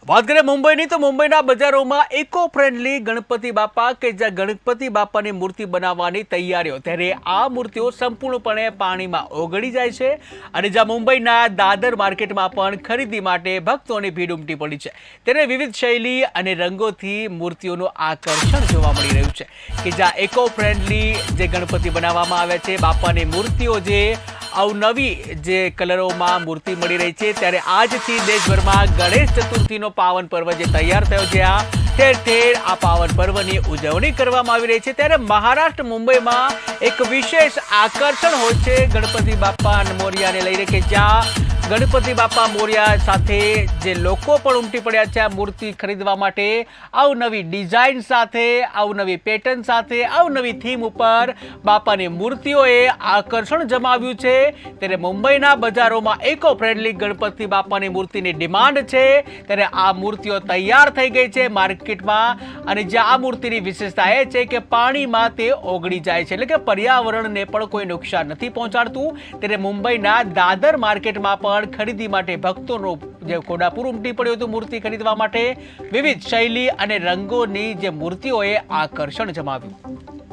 વાત કરીએ મુંબઈની તો મુંબઈના બજારોમાં ઇકો ફ્રેન્ડલી ગણપતિ બાપા કે જ્યાં ગણપતિ બાપાની મૂર્તિ બનાવવાની તૈયારીઓ, ત્યારે આ મૂર્તિઓ સંપૂર્ણપણે પાણીમાં ઓગળી જાય છે અને જ્યાં મુંબઈના દાદર માર્કેટમાં પણ ખરીદી માટે ભક્તોની ભીડ ઉમટી પડી છે, ત્યારે વિવિધ શૈલી અને રંગોથી મૂર્તિઓનું આકર્ષણ જોવા મળી રહ્યું છે કે જ્યાં ઇકો ફ્રેન્ડલી જે ગણપતિ બનાવવામાં આવે છે, બાપાની મૂર્તિઓ જે અવનવી જે કલરોમાં મૂર્તિ મળી રહી છે, ત્યારે આજથી દેશભરમાં ગણેશ ચતુર્થીનો પાવન પર્વ જે તૈયાર થયો છે, આ ઠેર ઠેર આ પાવન પર્વની ઉજવણી કરવામાં આવી રહી છે, ત્યારે મહારાષ્ટ્ર મુંબઈમાં એક વિશેષ આકર્ષણ હોય છે ગણપતિ બાપા મોરિયાને લઈને કે જ્યાં ગણપતિ બાપા મોરિયા સાથે જે લોકો પણ ઉમટી પડ્યા છે આ મૂર્તિ ખરીદવા માટે, અવનવી ડિઝાઇન સાથે, અવનવી પેટર્ન સાથે, અવનવી થીમ ઉપર બાપાની મૂર્તિઓએ આકર્ષણ જમાવ્યું છે, ત્યારે મુંબઈના બજારોમાં ઇકો ફ્રેન્ડલી ગણપતિ બાપાની મૂર્તિની ડિમાન્ડ છે, ત્યારે આ મૂર્તિઓ તૈયાર થઈ ગઈ છે માર્કેટમાં અને જ્યાં આ મૂર્તિની વિશેષતા એ છે કે પાણીમાં તે ઓગળી જાય છે, એટલે કે પર્યાવરણને પણ કોઈ નુકસાન નથી પહોંચાડતું, ત્યારે મુંબઈના દાદર માર્કેટમાં પણ ખરીદી માટે ભક્તોનો જે ઘોડાપુર ઉમટી પડ્યું હતું મૂર્તિ ખરીદવા માટે, વિવિધ શૈલી અને રંગોની જે મૂર્તિઓએ આકર્ષણ જમાવ્યું।